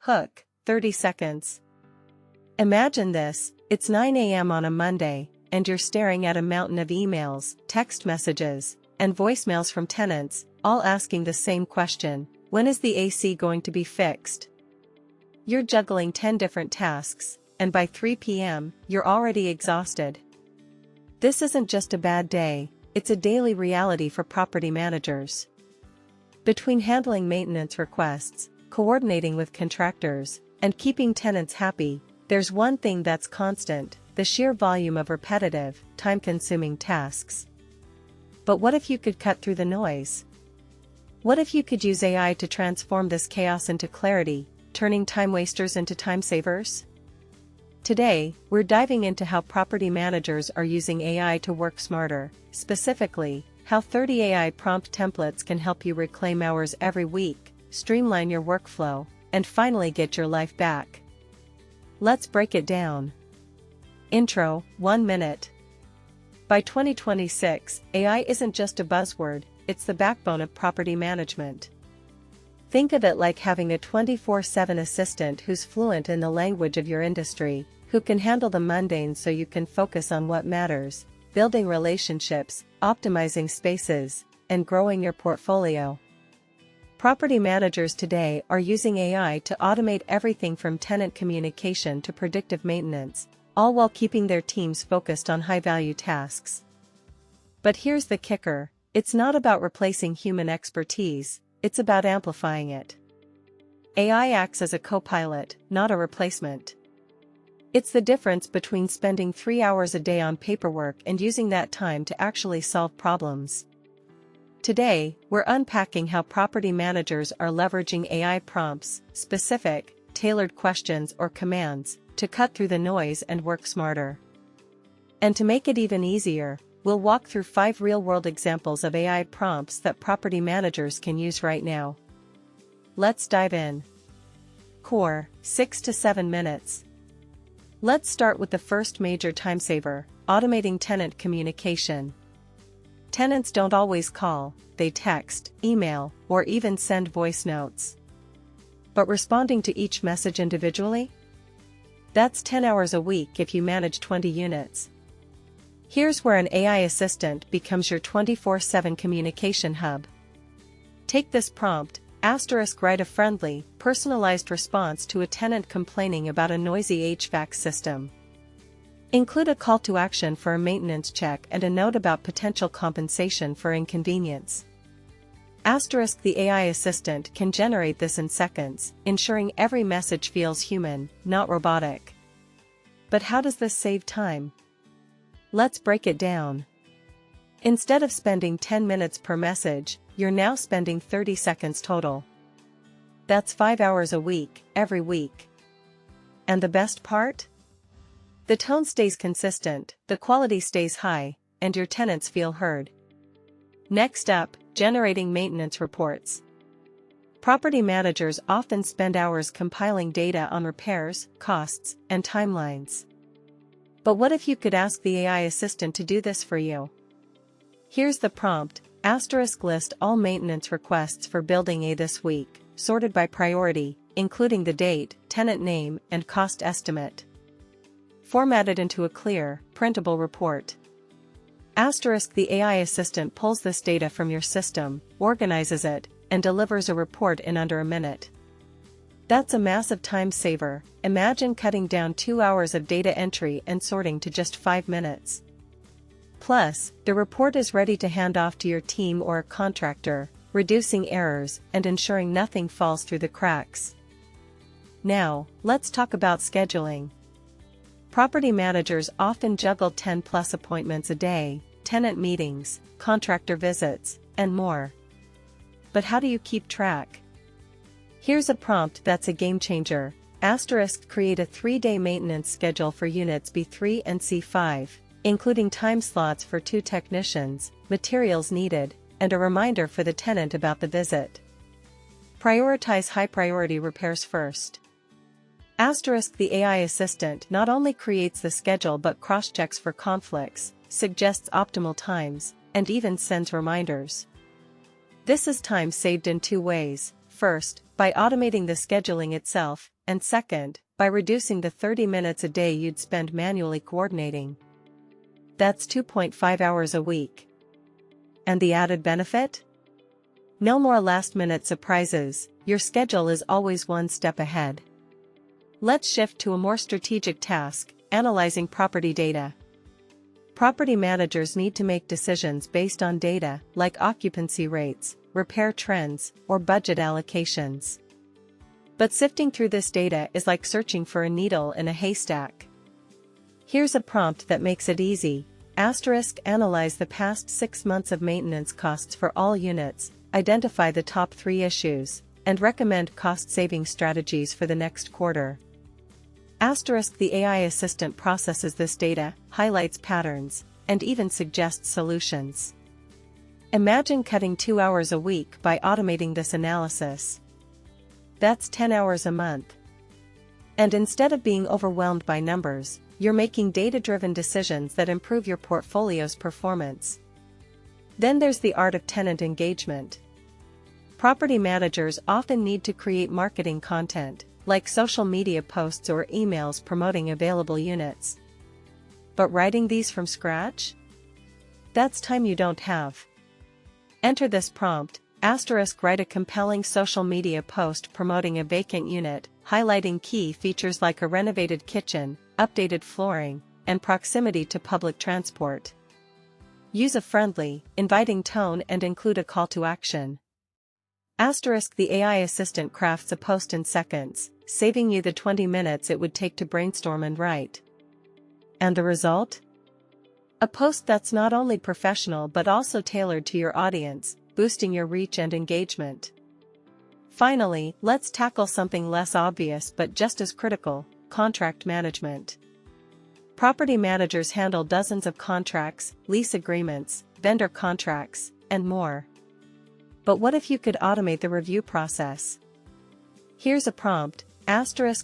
Hook, 30 seconds. Imagine this, it's 9 a.m. on a Monday, and you're staring at a mountain of emails, text messages, and voicemails from tenants, all asking the same question: when is the AC going to be fixed? You're juggling 10 different tasks, and by 3 p.m., you're already exhausted. This isn't just a bad day, it's a daily reality for property managers. Between handling maintenance requests, coordinating with contractors, and keeping tenants happy, there's one thing that's constant: the sheer volume of repetitive, time-consuming tasks. But what if you could cut through the noise? What if you could use AI to transform this chaos into clarity, turning time wasters into time savers? Today, we're diving into how property managers are using AI to work smarter, specifically, how 30 AI prompt templates can help you reclaim hours every week, streamline your workflow, and finally get your life back. Let's break it down. Intro, 1 minute. By 2026, AI isn't just a buzzword, it's the backbone of property management. Think of it like having a 24/7 assistant who's fluent in the language of your industry, who can handle the mundane so you can focus on what matters: building relationships, optimizing spaces, and growing your portfolio. Property managers today are using AI to automate everything from tenant communication to predictive maintenance, all while keeping their teams focused on high-value tasks. But here's the kicker: it's not about replacing human expertise, it's about amplifying it. AI acts as a co-pilot, not a replacement. It's the difference between spending 3 hours a day on paperwork and using that time to actually solve problems. Today, we're unpacking how property managers are leveraging AI prompts, specific, tailored questions or commands, to cut through the noise and work smarter. And to make it even easier, we'll walk through 5 real-world examples of AI prompts that property managers can use right now. Let's dive in. Core, 6 to 7 minutes. Let's start with the first major time saver: automating tenant communication. Tenants don't always call, they text, email, or even send voice notes. But responding to each message individually? That's 10 hours a week if you manage 20 units. Here's where an AI assistant becomes your 24/7 communication hub. Take this prompt: write a friendly, personalized response to a tenant complaining about a noisy HVAC system. Include a call to action for a maintenance check and a note about potential compensation for inconvenience. The AI assistant can generate this in seconds, ensuring every message feels human, not robotic. But how does this save time? Let's break it down. Instead of spending 10 minutes per message, you're now spending 30 seconds total. That's 5 hours a week, every week. And the best part? The tone stays consistent, the quality stays high, and your tenants feel heard. Next up, generating maintenance reports. Property managers often spend hours compiling data on repairs, costs, and timelines. But what if you could ask the AI assistant to do this for you? Here's the prompt: list all maintenance requests for Building A this week, sorted by priority, including the date, tenant name, and cost estimate. Formatted into a clear, printable report. The AI assistant pulls this data from your system, organizes it, and delivers a report in under a minute. That's a massive time saver. Imagine cutting down 2 hours of data entry and sorting to just 5 minutes. Plus, the report is ready to hand off to your team or a contractor, reducing errors and ensuring nothing falls through the cracks. Now, let's talk about scheduling. Property managers often juggle 10+ appointments a day, tenant meetings, contractor visits, and more. But how do you keep track? Here's a prompt that's a game changer. Create a 3-day maintenance schedule for units B3 and C5, including time slots for 2 technicians, materials needed, and a reminder for the tenant about the visit. Prioritize high-priority repairs first. The AI assistant not only creates the schedule but cross-checks for conflicts, suggests optimal times, and even sends reminders. This is time saved in 2 ways. First, by automating the scheduling itself, and second, by reducing the 30 minutes a day you'd spend manually coordinating. That's 2.5 hours a week. And the added benefit? No more last-minute surprises, your schedule is always one step ahead. Let's shift to a more strategic task, analyzing property data. Property managers need to make decisions based on data, like occupancy rates, repair trends, or budget allocations. But sifting through this data is like searching for a needle in a haystack. Here's a prompt that makes it easy. Analyze the past 6 months of maintenance costs for all units, identify the top 3 issues, and recommend cost-saving strategies for the next quarter. The AI assistant processes this data, highlights patterns, and even suggests solutions. Imagine cutting 2 hours a week by automating this analysis. That's 10 hours a month. And instead of being overwhelmed by numbers, you're making data-driven decisions that improve your portfolio's performance. Then there's the art of tenant engagement. Property managers often need to create marketing content, like social media posts or emails promoting available units. But writing these from scratch? That's time you don't have. Enter this prompt, write a compelling social media post promoting a vacant unit, highlighting key features like a renovated kitchen, updated flooring, and proximity to public transport. Use a friendly, inviting tone and include a call to action. The AI assistant crafts a post in seconds, saving you the 20 minutes it would take to brainstorm and write. And the result? A post that's not only professional but also tailored to your audience, boosting your reach and engagement. Finally, let's tackle something less obvious but just as critical: contract management. Property managers handle dozens of contracts, lease agreements, vendor contracts, and more. But what if you could automate the review process? Here's a prompt: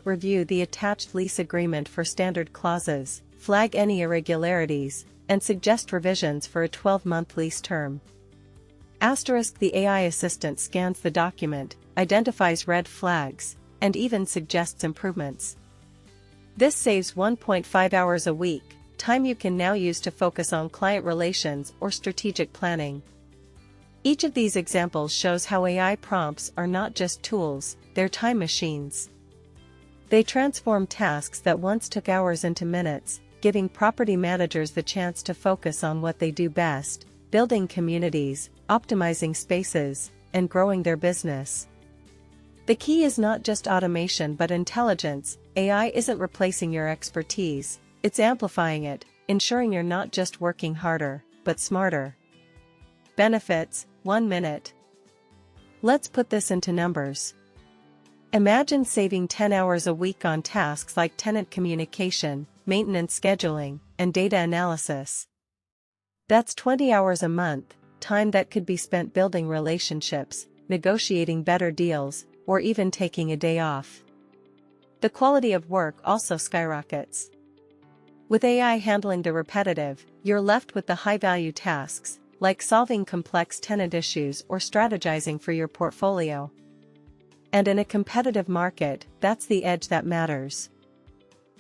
review the attached lease agreement for standard clauses, flag any irregularities, and suggest revisions for a 12-month lease term. The AI assistant scans the document, identifies red flags, and even suggests improvements. This saves 1.5 hours a week, time you can now use to focus on client relations or strategic planning. Each of these examples shows how AI prompts are not just tools, they're time machines. They transform tasks that once took hours into minutes, giving property managers the chance to focus on what they do best: building communities, optimizing spaces, and growing their business. The key is not just automation but intelligence. AI isn't replacing your expertise, it's amplifying it, ensuring you're not just working harder, but smarter. Benefits: 1 minute. Let's put this into numbers. Imagine saving 10 hours a week on tasks like tenant communication, maintenance scheduling, and data analysis. That's 20 hours a month, time that could be spent building relationships, negotiating better deals, or even taking a day off. The quality of work also skyrockets. With AI handling the repetitive, you're left with the high-value tasks, like solving complex tenant issues or strategizing for your portfolio. And in a competitive market, that's the edge that matters.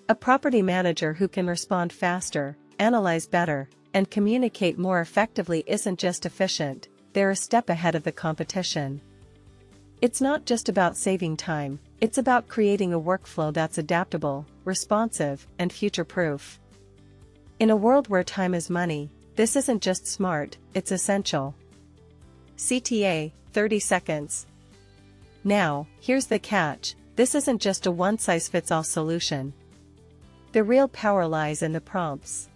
A property manager who can respond faster, analyze better, and communicate more effectively isn't just efficient, they're a step ahead of the competition. It's not just about saving time, it's about creating a workflow that's adaptable, responsive, and future-proof. In a world where time is money, this isn't just smart, it's essential. CTA, 30 seconds. Now, here's the catch: this isn't just a one-size-fits-all solution. The real power lies in the prompts.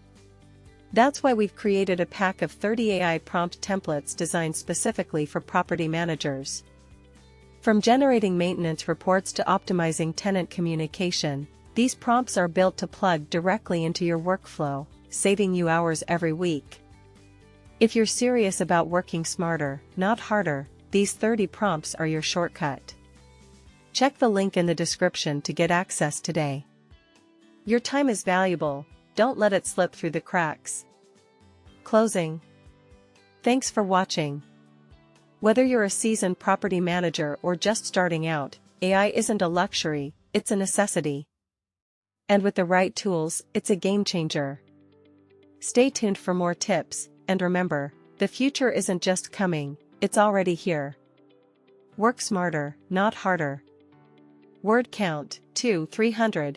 That's why we've created a pack of 30 AI prompt templates designed specifically for property managers. From generating maintenance reports to optimizing tenant communication, these prompts are built to plug directly into your workflow, saving you hours every week. If you're serious about working smarter, not harder, these 30 prompts are your shortcut. Check the link in the description to get access today. Your time is valuable, don't let it slip through the cracks. Closing. Thanks for watching. Whether you're a seasoned property manager or just starting out, AI isn't a luxury, it's a necessity. And with the right tools, it's a game changer. Stay tuned for more tips, and remember, the future isn't just coming, it's already here. Work smarter, not harder. Word count, 2-300.